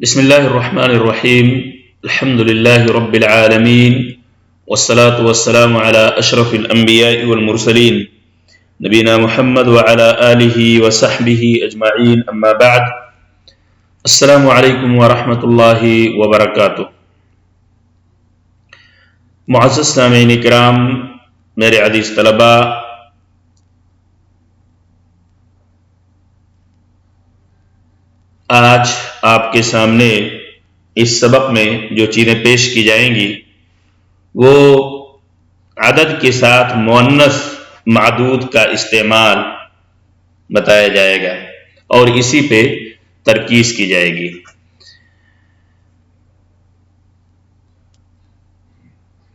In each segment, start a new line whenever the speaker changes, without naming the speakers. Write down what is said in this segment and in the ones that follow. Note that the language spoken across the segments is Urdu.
بسم الله الرحمن الرحيم. الحمد لله رب العالمين، والصلاة والسلام على أشرف الأنبياء والمرسلين نبينا محمد وعلى آله وصحبه أجمعين، أما بعد. السلام عليكم ورحمة الله وبركاته. معزز سامعین کرام، میرے عزیز طلباء، آج آپ کے سامنے اس سبق میں جو چیزیں پیش کی جائیں گی وہ عدد کے ساتھ مؤنث معدود کا استعمال بتایا جائے گا اور اسی پہ ترکیز کی جائے گی۔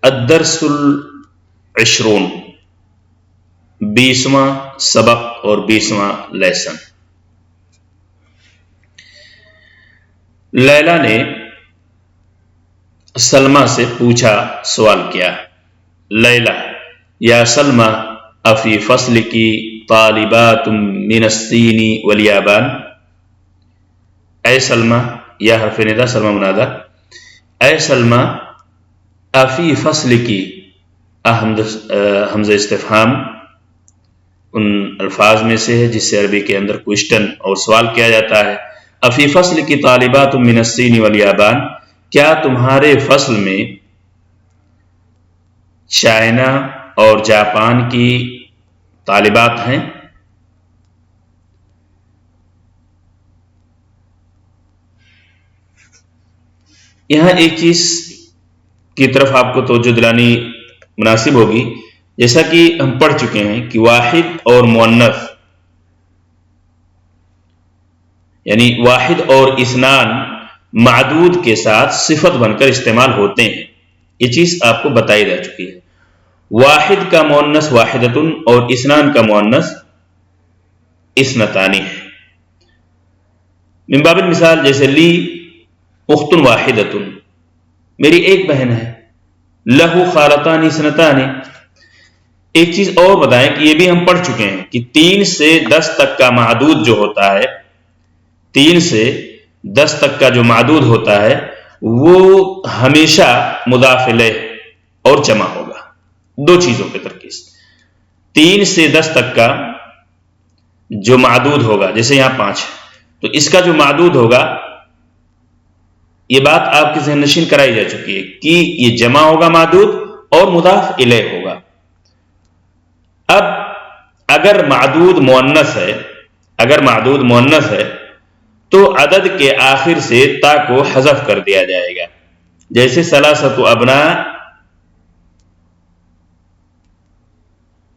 الدرس العشرون، 20واں سبق اور 20واں لیسن۔ لیلا نے سلمہ سے پوچھا، سوال کیا، لیلا یا سلمہ افی فصل کی طالبات من الصین والیابان۔ اے سلمہ، یا حرف ندا سلمہ منادہ، اے سلمہ افی فصل کی، حمزہ استفہام ان الفاظ میں سے ہے جس سے عربی کے اندر کوشچن اور سوال کیا جاتا ہے۔ افی فصل کی طالبات من الصین والیابان، کیا تمہارے فصل میں چائنا اور جاپان کی طالبات ہیں؟ یہاں ایک چیز کی طرف آپ کو توجہ دلانی مناسب ہوگی، جیسا کہ ہم پڑھ چکے ہیں کہ واحد اور مؤنث یعنی واحد اور اثنان معدود کے ساتھ صفت بن کر استعمال ہوتے ہیں۔ یہ چیز آپ کو بتائی جا چکی ہے۔ واحد کا مؤنث واحدتن اور اثنان کا مؤنث اثنتانی ہے۔ من باب المثال، جیسے لی اخت واحدتن، میری ایک بہن ہے۔ لہو خالتان اثنتان۔ ایک چیز اور بتائیں کہ یہ بھی ہم پڑھ چکے ہیں کہ 3 سے 10 تک کا معدود جو ہوتا ہے، 3 سے 10 تک کا جو معدود ہوتا ہے وہ ہمیشہ مضاف الیہ اور جمع ہوگا۔ دو چیزوں پہ ترکیز۔ 3 سے 10 تک کا جو معدود ہوگا، جیسے یہاں 5 تو اس کا جو معدود ہوگا، یہ بات آپ کے ذہن نشین کرائی جا چکی ہے کہ یہ جمع ہوگا معدود اور مضاف الیہ ہوگا۔ اب اگر معدود مؤنث ہے تو عدد کے آخر سے تا کو حذف کر دیا جائے گا، جیسے ثلاثۃ ابناء،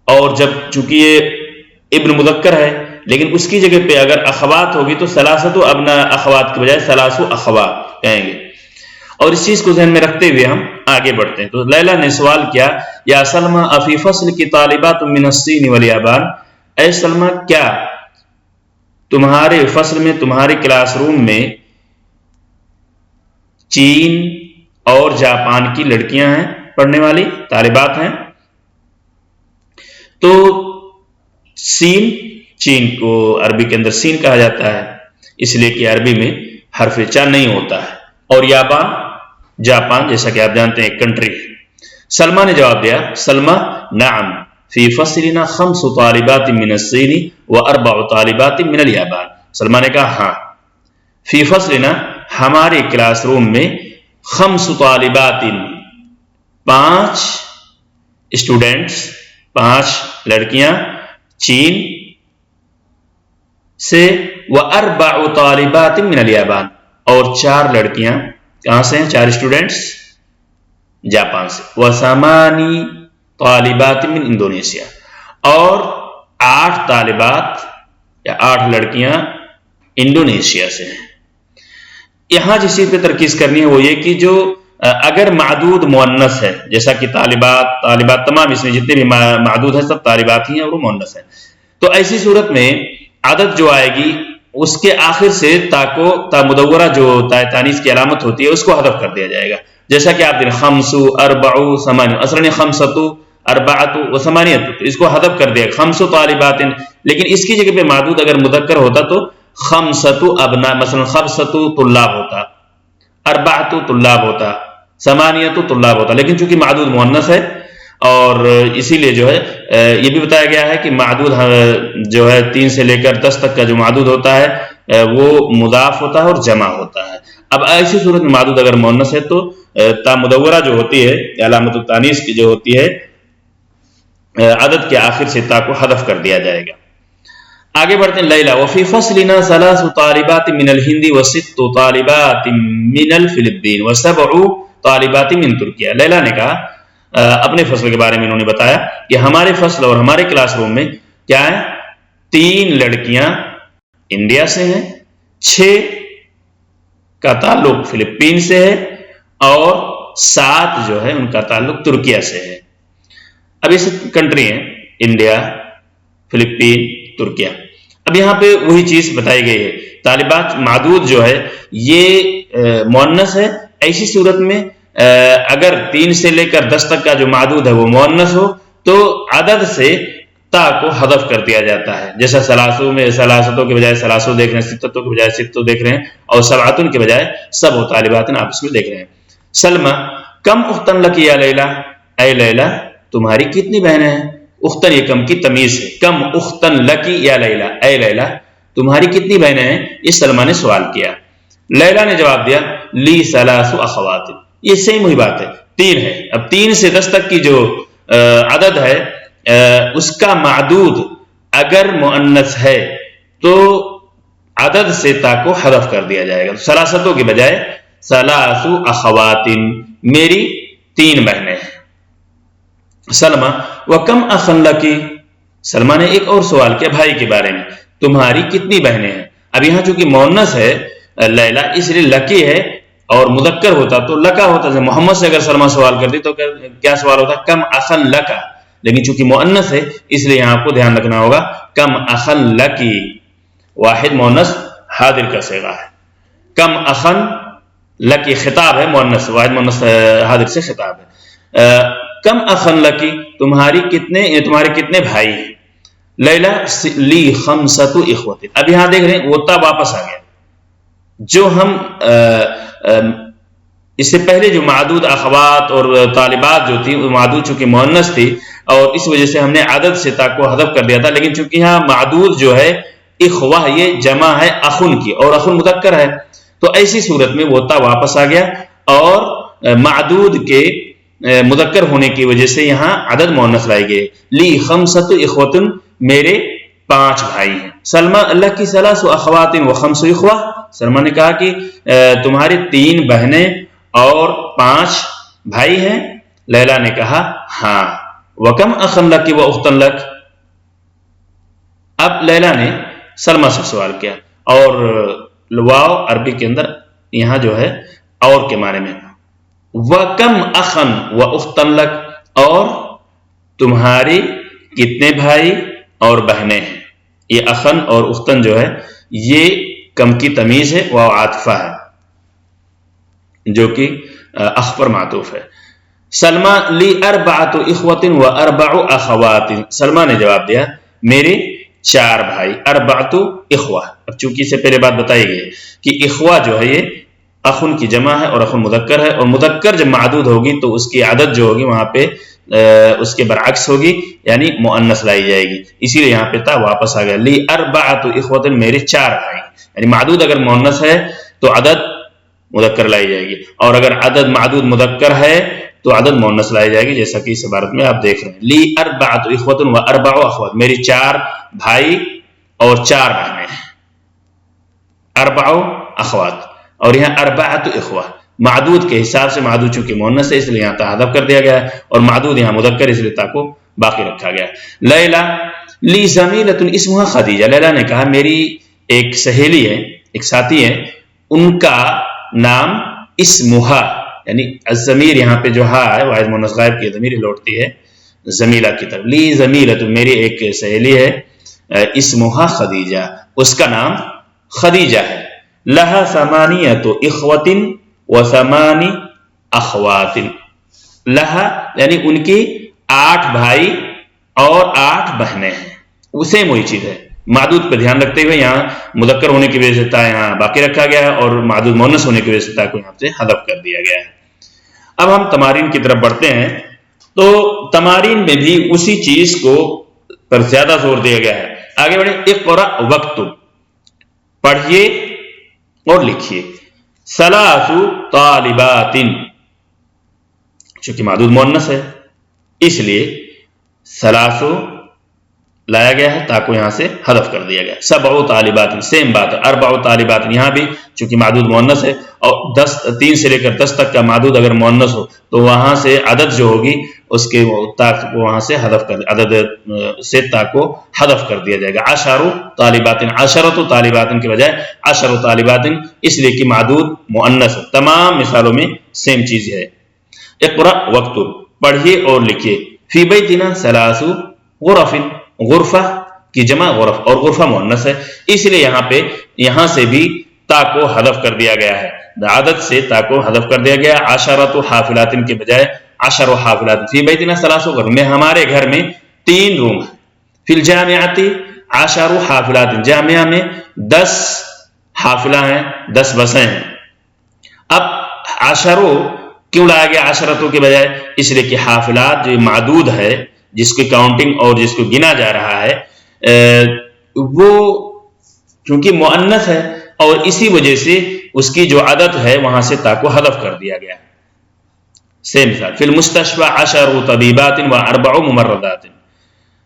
اور جب چونکہ یہ ابن مذکر ہے لیکن اس کی جگہ پہ اگر اخوات ہوگی تو ثلاثۃ ابناء اخوات کے بجائے ثلاث اخوات کہیں گے۔ اور اس چیز کو ذہن میں رکھتے ہوئے ہم آگے بڑھتے ہیں۔ تو لیلا نے سوال کیا، یا سلمہ افی فصل کی طالبات من الصین والیابان، اے سلمہ کیا تمہارے فصل میں، تمہارے کلاس روم میں چین اور جاپان کی لڑکیاں ہیں، پڑھنے والی طالبات ہیں؟ تو سین، چین کو عربی کے اندر سین کہا جاتا ہے اس لیے کہ عربی میں حرف چا نہیں ہوتا ہے، اور یابان جاپان جیسا کہ آپ جانتے ہیں ایک کنٹری ہے۔ سلمہ نے جواب دیا، سلمہ نعم فی فصلنا 5 طالبات من الصین و 4 طالبات من الیابان۔ سلمہ نے کہا ہاں، فی فصلنا ہمارے کلاس روم میں 5 طالبات، 5 اسٹوڈنٹس، 5 لڑکیاں چین سے، و 4 طالبات من الیابان، اور 4 لڑکیاں کہاں سے ہیں؟ 4 اسٹوڈنٹس جاپان سے، و 8 طالبات من انڈونیشیا، اور 8 طالبات یا 8 لڑکیاں انڈونیشیا سے ہیں۔ یہاں جس چیز پہ ترکیز کرنی ہے وہ یہ کہ جو اگر معدود مؤنث ہے، جیسا کہ طالبات تمام اس میں جتنے بھی معدود ہیں سب طالبات ہی ہیں اور وہ مؤنث ہیں، تو ایسی صورت میں عدد جو آئے گی اس کے آخر سے تا مدورہ جو تا تانیث کی علامت ہوتی ہے اس کو حذف کر دیا جائے گا، جیسا کہ آپ دن 5 4 8 اصلاً 5 4 و 8 تو اس کو حذف کر دیا 5 طالبات، لیکن اس کی جگہ پہ معدود اگر مذکر ہوتا تو 5 ابناء، مثلا 5 طلاب ہوتا، اربعۃ طلاب ہوتا، ثمانیۃ طلاب ہوتا، لیکن چونکہ معدود مؤنث ہے اور اسی لیے جو ہے یہ بھی بتایا گیا ہے کہ معدود جو ہے 3 سے لے کر 10 تک کا جو معدود ہوتا ہے وہ مضاف ہوتا ہے اور جمع ہوتا ہے۔ اب ایسی صورت میں معدود اگر مؤنث ہے تو تا مدورہ جو ہوتی ہے علامت التانیث کی جو ہوتی ہے عدد کے آخر سے تا کو حذف کر دیا جائے گا۔ آگے بڑھتے ہیں لیلا وفی فصلنا 3 طالبات من الہند و6 طالبات من الفلپین و7 طالبات من ترکیہ۔ لیلا نے کہا اپنے فصل کے بارے میں انہوں نے بتایا کہ ہمارے فصل اور ہمارے کلاس روم میں کیا ہے 3 لڑکیاں انڈیا سے ہیں، 6 کا تعلق فلپین سے ہے اور 7 جو ہے ان کا تعلق ترکیہ سے ہے۔ اب یہ کنٹری ہیں انڈیا، فلپین، ترکیہ۔ اب یہاں پہ وہی چیز بتائی گئی ہے، طالبات معدود جو ہے یہ مؤنث ہے، ایسی صورت میں اگر 3 سے لے کر 10 تک کا جو معدود ہے وہ مؤنث ہو تو عدد سے تا کو حذف کر دیا جاتا ہے، جیسا ثلاثوں میں ثلاثتوں کے بجائے ثلاثوں دیکھ رہے ہیں، ستتوں کے بجائے ستوں دیکھ رہے ہیں اور سبعتن کے بجائے سب و طالباتن آپس میں دیکھ رہے ہیں۔ سلمہ کم اختن لکی یا لیلا، اے لیلا تمہاری کتنی بہنیں ہیں؟ اختن یہ کم کی تمیز ہے، کم اختن لکی یا لیلا، اے لیلا تمہاری کتنی بہنیں ہیں؟ اس سلمہ نے سوال کیا۔ لیلا نے جواب دیا لی 3 اخوات، یہ سیم وہی بات ہے 3 ہے۔ اب 3 سے 10 تک کی جو عدد ہے اس کا معدود اگر مؤنث ہے تو عدد سے تا کو حذف کر دیا جائے گا، ثلاثتوں کے بجائے 3 اخوات، میری 3 بہنیں ہیں۔ سلمہ وکم اخن لکی، سلمہ نے ایک اور سوال کیا بھائی کے بارے میں، تمہاری کتنی بہنیں ہیں؟ اب یہاں چونکہ مؤنث ہے لیلا اس لیے لکی ہے اور مذکر ہوتا تو لکا ہوتا، جیسے محمد سے اگر سلمہ سوال کرتی تو کیا سوال ہوتا کم اخن لکا، لیکن چونکہ مؤنث ہے اس لیے یہاں آپ کو دھیان رکھنا ہوگا کم اخن لکی، واحد مؤنث حاضر کا صیغہ ہے، کم اخن لکی خطاب ہے مؤنث، واحد مؤنث حاضر سے خطاب ہے۔ کم اخن لکی تمہارے کتنے بھائی ہیں؟ لیلا لی 5 اخوت، اب یہاں دیکھ رہے ہیں وہ تا واپس آ گیا، جو ہم اس سے پہلے جو معدود اخوات اور طالبات جو تھی وہ معدود چونکہ مؤنث تھی اور اس وجہ سے ہم نے عدد سے تا کو حذف کر دیا تھا، لیکن چونکہ یہاں معدود جو ہے اخوہ یہ جمع ہے اخن کی اور اخن مذکر ہے تو ایسی صورت میں وہ تا واپس آ گیا اور معدود کے مذکر ہونے کی وجہ سے یہاں عدد مؤنث لائی گئی، لی 5 اخوت میرے 5 بھائی ہیں۔ سلمہ اللہ کی 3 اخوات و 5 اخوہ، سلمہ نے کہا کہ تمہاری 3 بہنیں اور 5 بھائی ہیں؟ لیلا نے کہا ہاں۔ وکم اخن لک و اختن لک، اب لیلا نے سلمہ سے سوال کیا اور واو عربی کے اندر یہاں جو ہے اور کے معنی میں، وکم اخن و اختن لک اور تمہاری کتنے بھائی اور بہنیں ہیں۔ یہ اخن اور اختن جو ہے یہ کم کی تمیز ہے، واو عاطفہ ہے جو کہ اخ پر معطوف ہے۔ سلمہ لی 4 اخوت و 4 اخوات، سلمہ نے جواب دیا میرے 4 بھائی، 4 اخوہ۔ اب چونکہ اس سے پہلے بات بتائی گئی کہ اخوہ جو ہے یہ اخن کی جمع ہے اور اخن مذکر ہے، اور مذکر جب معدود ہوگی تو اس کی عدد جو ہوگی وہاں پہ اس کے برعکس ہوگی، یعنی مؤنث لائی جائے گی، اسی لیے یہاں پہ تا واپس آ گیا، لی 4 اخوت میرے 4 بھائی، یعنی معدود اگر مؤنث ہے تو عدد مذکر لائی جائے گی اور اگر عدد معدود مذکر ہے تو عدد مؤنث لائی جائے گی، جیسا کہ اس عبارت میں آپ دیکھ رہے ہیں، لی 4 اخوت و 4 اخوات، میری 4 بھائی اور 4 بہنیں ہیں، 4 اخوات، اور یہاں 4 اخوہ، معدود کے حساب سے معدود چونکہ مؤنث ہے اس لیے یہاں تا حذف کر دیا گیا اور معدود یہاں مذکر اس لیے تا کو باقی رکھا گیا۔ لیلا لی زمیلۃ اسمها خدیجہ، لیلا نے کہا میری ایک سہیلی ہے، ایک ساتھی ہے، ان کا نام اسمہا، یعنی الضمیر یہاں پہ جو ہا ہے واحد مؤنث غائب کی ضمیر لوٹتی ہے زمیلہ کی طرف، لی زمیلۃ میری ایک سہیلی ہے، اسمہا خدیجہ، اس کا نام خدیجہ ہے، لہا 8 اخوت و 8 اخوات، لہا یعنی ان کی 8 بھائی اور 8 بہنیں ہیں، وہ سیم وہی چیز ہے، معدود پہ دھیان رکھتے ہوئے یہاں مذکر ہونے کی وجہ سے تا یہاں باقی رکھا گیا ہے اور معدود مؤنث ہونے کی وجہ سے تا کو یہاں سے حذف کر دیا گیا ہے۔ اب ہم تمارین کی طرف بڑھتے ہیں، تو تمارین میں بھی اسی چیز کو پر زیادہ زور دیا گیا ہے۔ آگے بڑھیں، اقرأ واکتب، پڑھیے اور لکھیے۔ ثلاث طالبات، چونکہ معدود مؤنث ہے اس لیے ثلاث لایا گیا ہے، تا کو یہاں سے حذف کر دیا گیا۔ سبع طالبات، سیم بات ہے، اربع طالبات، یہاں بھی چونکہ معدود مؤنث ہے اور 3 سے لے کر 10 تک کا معدود اگر مؤنث ہو تو وہاں سے عدد جو ہوگی اس کے تا کو وہاں سے حذف کر، عدد سے تا کو حذف کر دیا جائے گا۔ عشر طالبات، عشرۃ طالبات کے بجائے عشر طالبات، اس لیے کہ معدود مؤنث ہے۔ تمام مثالوں میں سیم چیز ہے۔ اقرأ واکتب، پڑھیے اور لکھیے۔ فی بیتنا ثلاث غرف، غرفہ کی جمع غرف، اور غرفہ مؤنث ہے اس لیے یہاں سے بھی تا کو حذف کر دیا گیا ہے، عدد سے تا کو حذف کر دیا گیا۔ عشرۃ حافلات کے بجائے عشر حافلات۔ فی بیتنا ثلاث غرف، میں ہمارے گھر میں 3 روم ہیں۔ فی الجامعۃ عشر حافلات، جامعہ میں 10 حافلہ ہیں، 10 بسیں ہیں۔ اب عشروں کیوں لایا گیا عشرتوں کے بجائے؟ اس لیے کہ حافلات جو معدود ہے جس کی کاؤنٹنگ اور جس کو گنا جا رہا ہے وہ چونکہ مؤنث ہے اور اسی وجہ سے اس کی جو عدد ہے وہاں سے تا کو حذف کر دیا گیا ہے۔ سیم مثال، فی المستشفى 10 طبیبات و 4 ممرضات،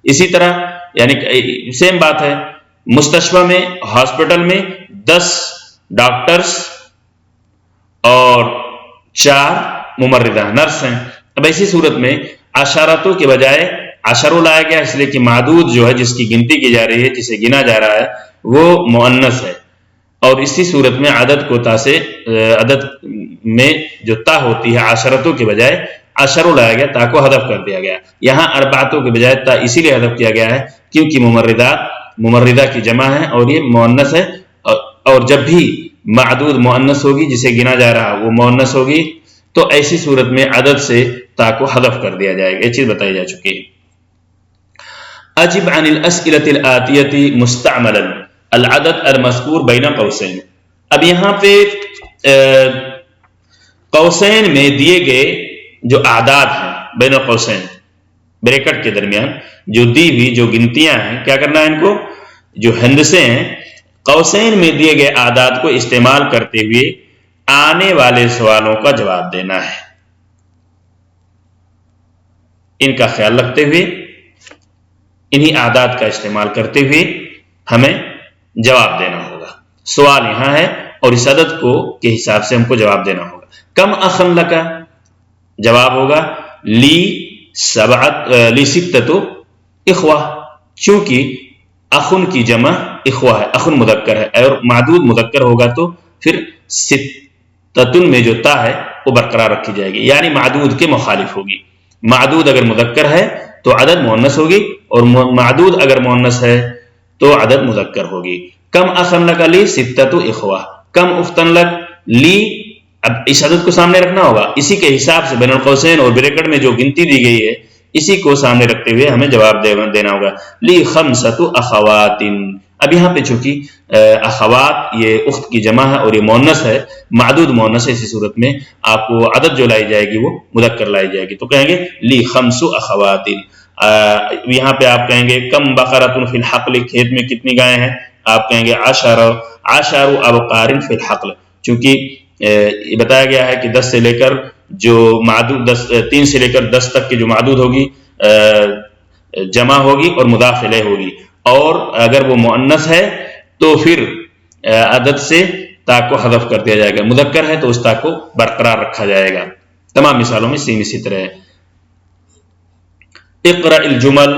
اسی طرح یعنی سیم بات ہے، مستشفى میں ہاسپٹل میں 10 ڈاکٹرز اور 4 ممرضہ نرس ہیں۔ اب ایسی صورت میں عشرتوں کے بجائے عشروں لایا گیا اس لیے کہ معدود جو ہے جس کی گنتی کی جا رہی ہے، جسے گنا جا رہا ہے وہ مؤنث ہے، اور اسی صورت میں عدد کو تا سے عدد میں جو تا ہوتی ہے عشرتوں کے بجائے عشروں لایا گیا، تا کو حذف کر دیا گیا۔ یہاں اربعتوں کے بجائے تا اسی لیے حذف کیا گیا ہے کیونکہ ممرضہ کی جمع ہے اور یہ مؤنث ہے، اور جب بھی معدود مؤنث ہوگی جسے گنا جا رہا وہ مؤنث ہوگی تو ایسی صورت میں عدد سے تا کو حذف کر دیا جائے گا۔ یہ چیز بتائی جا چکی ہے۔ اجب عن الاسئلة الآتية مستعملا العدد المذکور بین قوسین، اب یہاں پہ قوسین میں دیے گئے جو اعداد ہیں، بین قوسین بریکٹ کے درمیان جو دی ہوئی جو گنتیاں ہیں، کیا کرنا ہے ان کو، جو ہندسے ہیں قوسین میں دیے گئے اعداد کو استعمال کرتے ہوئے آنے والے سوالوں کا جواب دینا ہے۔ ان کا خیال رکھتے ہوئے انہی اعداد کا استعمال کرتے ہوئے ہمیں جواب دینا ہوگا۔ سوال یہاں ہے اور اس عدد کو کے حساب سے ہم کو جواب دینا ہوگا۔ کم اخن لکا، جواب ہوگا لی ستۃ اخوہ، چونکہ اخن کی جمع اخوہ ہے، اخن مذکر ہے اور معدود مذکر ہوگا تو پھر ستتن میں جو تا ہے وہ برقرار رکھی جائے گی، یعنی معدود کے مخالف ہوگی۔ معدود اگر مذکر ہے تو عدد مؤنث ہوگی اور معدود اگر مؤنث ہے تو عدد مذکر ہوگی۔ کم اخن لک لی ستۃ اخوہ، کم اختن لک لی، اب اس عدد کو سامنے رکھنا ہوگا، اسی کے حساب سے بین القوسین اور بریکٹ میں جو گنتی دی گئی ہے اسی کو سامنے رکھتے ہوئے ہمیں جواب دینا ہوگا۔ لی خمسۃ اخوات، اب یہاں پہ چونکہ اخوات یہ اخت کی جمع ہے اور یہ مؤنث ہے، معدود مؤنث ہے، اسی صورت میں آپ کو عدد جو لائی جائے گی وہ مذکر لائی جائے گی، تو کہیں گے لی خمس اخوات۔ یہاں پہ آپ کہیں گے کم بقرۃ فی الحقل، کھیت میں کتنی گائیں ہیں، آپ کہیں گے عشر ابقار فی الحقل، چونکہ یہ بتایا گیا ہے کہ 10 سے لے کر جو معدود 3 سے لے کر 10 تک کی جو معدود ہوگی جمع ہوگی اور مضاف الیہ ہوگی، اور اگر وہ مؤنث ہے تو پھر عدد سے تا کو حذف کر دیا جائے گا، مذکر ہے تو اس تا کو برقرار رکھا جائے گا۔ تمام مثالوں میں سیم اسی طرح ہے۔ اقرأ الجمل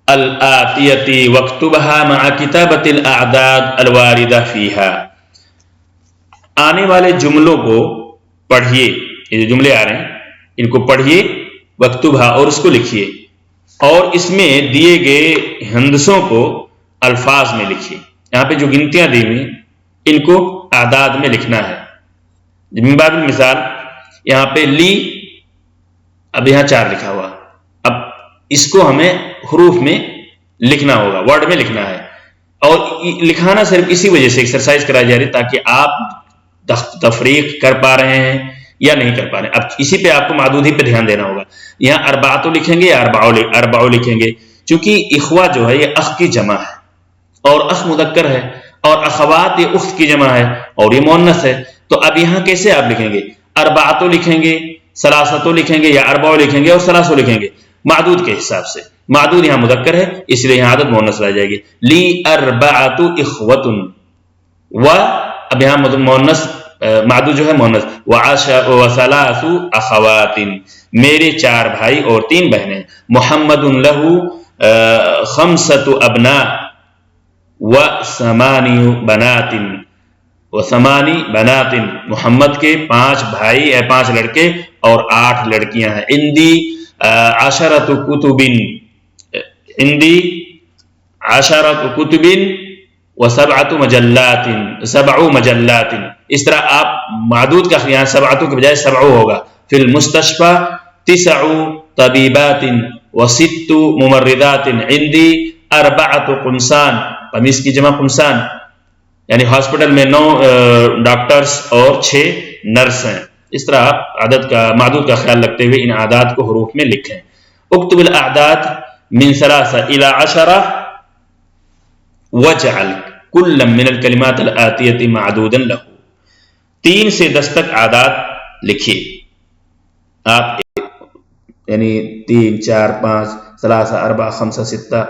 الآتیة واکتبها مع کتابة الاعداد الواردة فيها، آنے والے جملوں کو پڑھیے، یہ جو جملے آ رہے ہیں ان کو پڑھیے، واکتبها اور اس کو لکھیے، اور اس میں دیے گئے ہندسوں کو الفاظ میں لکھیے۔ یہاں پہ جو گنتیاں دی ہوئی ان کو اعداد میں لکھنا ہے۔ من باب المثال یہاں پہ لی، اب یہاں 4 لکھا ہوا، اب اس کو ہمیں حروف میں لکھنا ہوگا، ورڈ میں لکھنا ہے۔ اور لکھانا صرف اسی وجہ سے ایکسرسائز کرائی جا رہی تاکہ آپ تفریق کر پا رہے ہیں یا نہیں کر پا رہے ہیں. اب اسی پہ آپ کو معدود ہی پہ دھیان دینا ہوگا. یہاں اربعۃ لکھیں گے یا اربعو لکھیں گے؟ چونکہ اخوہ جو ہے یہ اخ کی جمع ہے اور اخ مذکر ہے اور اخوات یہ اخت کی جمع ہے اور یہ مؤنث ہے. تو اب یہاں کیسے آپ لکھیں گے؟ اربعۃ لکھیں گے، ثلاثۃ لکھیں گے یا اربع لکھیں گے اور ثلاث لکھیں گے معدود کے حساب سے. معدود یہاں مذکر ہے اس لیے یہاں عدد مؤنث لائی جائے گی. لی اربعۃ اخوۃ و اب یہاں مؤنث معدود جو ہے مؤنث وثلاث اخوات میرے 4 بھائی اور 3 بہنیں. محمد لہ 5 ابناء وثمانی بنات محمد کے 5 بھائی 5 لڑکے اور 8 لڑکیاں ہیں. عندی 10 کتب عندی 10 کتب و7 مجلات 7 مجلات. اس طرح آپ معدود کا یہاں 7 کے بجائے 7 ہوگا. فی المستشفى 9 طبیبات و6 ممرضات. عندی 4 قمصان قمیص کی جمع قمصان یعنی ہاسپٹل میں 9 ڈاکٹرز اور 6 نرس ہیں. اس طرح آپ عدد کا معدود کا خیال رکھتے ہوئے ان اعداد کو حروف میں لکھیں. اکتب الاعداد من 3 الى 10 واجعل كل من الكلمات الآتية معدودا له. 3 سے 10 تک اعداد لکھیے آپ، یعنی 3 4 5 3 4 5 6 7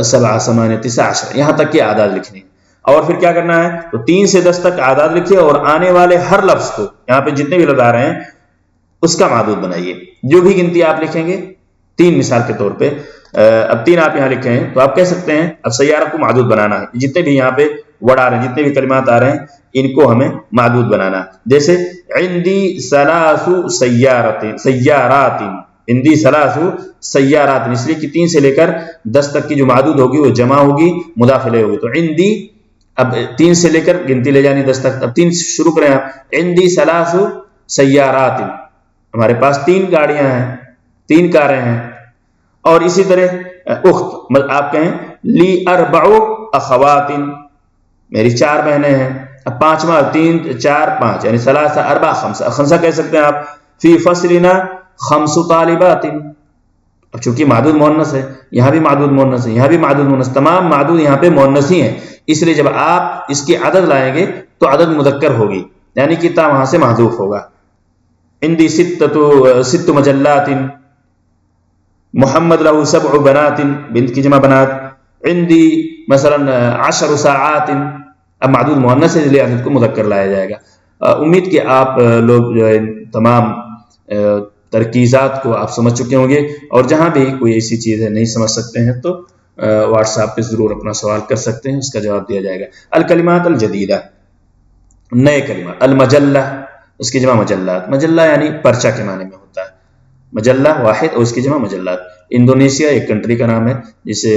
7 8 9 10 یہاں تک کے اعداد لکھنے. اور پھر کیا کرنا ہے؟ تو 3 سے 10 تک اعداد لکھیے اور آنے والے ہر لفظ کو یہاں پہ جتنے بھی لفظ آ رہے ہیں اس کا معدود بنائیے. جو بھی گنتی آپ لکھیں گے 3 مثال کے طور پہ اب 3 آپ یہاں لکھے ہیں تو آپ کہہ سکتے ہیں اب سیارہ کو معدود بنانا ہے. جتنے بھی یہاں پہ ورڈ آ رہے ہیں جتنے بھی کلمات آ رہے ہیں ان کو ہمیں معدود بنانا ہے. جیسے عندی 3 سیارات عندی 3 سیارات اس لیے کہ 3 سے لے کر 10 تک کی جو معدود ہوگی وہ جمع ہوگی مضاف الیہ ہوگی. تو عندی اب 3 سے لے کر گنتی لے جانی 10 تک. اب 3 شروع کریں آپ. عندی 3 سیارات ہمارے پاس 3 گاڑیاں ہیں 3 کاریں ہیں. اور اسی طرح اخت آپ کہیں لی 4 اخوات میری 4 بہنیں ہیں. اب 5واں 3 4 5 یعنی 3 4 5 خمسہ کہہ سکتے ہیں آپ. فی فصلنا 5 طالبات. اب چونکہ معدود مؤنث ہے یہاں بھی معدود مؤنث ہے یہاں بھی معدود مؤنث تمام معدود یہاں پہ مؤنث ہی ہیں. اس لیے جب آپ اس کی عدد لائیں گے تو عدد مذکر ہوگی یعنی کہ تا وہاں سے محذوف ہوگا. عندی 6 مجلات محمد لہ 7 بنات بنت کی جمع بنات. عندی مثلا 10 ساعات اب معدود مؤنث ہے اس لیے عدد کو مذکر لایا جائے گا. امید کہ آپ لوگ جو ہے تمام ترکیزات کو آپ سمجھ چکے ہوں گے اور جہاں بھی کوئی ایسی چیز ہے نہیں سمجھ سکتے ہیں تو واٹس ایپ پہ ضرور اپنا سوال کر سکتے ہیں اس کا جواب دیا جائے گا. الکلمات الجدیدہ نئے کلمات. المجلہ اس کی جمع مجلات. مجلہ یعنی پرچہ کے معنی میں ہوتا ہے. مجلہ واحد اور اس کی جمع مجلات. انڈونیشیا ایک کنٹری کا نام ہے جسے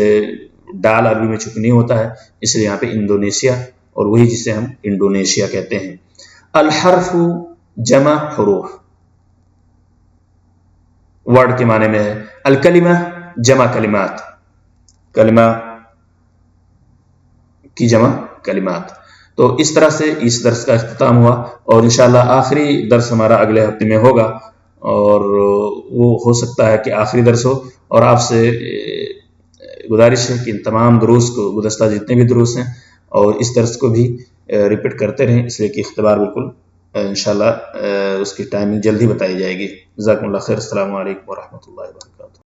ڈال عربی میں چپ نہیں ہوتا ہے اس لیے یہاں پہ انڈونیشیا اور وہی جسے ہم انڈونیشیا کہتے ہیں. الحرف جمع حروف ورڈ کے معنی میں ہے. الکلمہ جمع کلمات کلمہ کی جمع کلمات. تو اس طرح سے اس درس کا اختتام ہوا اور انشاءاللہ آخری درس ہمارا اگلے ہفتے میں ہوگا اور وہ ہو سکتا ہے کہ آخری درس ہو. اور آپ سے گزارش ہے کہ ان تمام دروس کو گزشتہ جتنے بھی دروس ہیں اور اس درس کو بھی ریپیٹ کرتے رہیں اس لیے کہ اختبار بالکل انشاءاللہ اس کی ٹائمنگ جلدی بتائی جائے گی. جزاکم اللہ خیر. السلام علیکم ورحمۃ اللہ وبرکاتہ.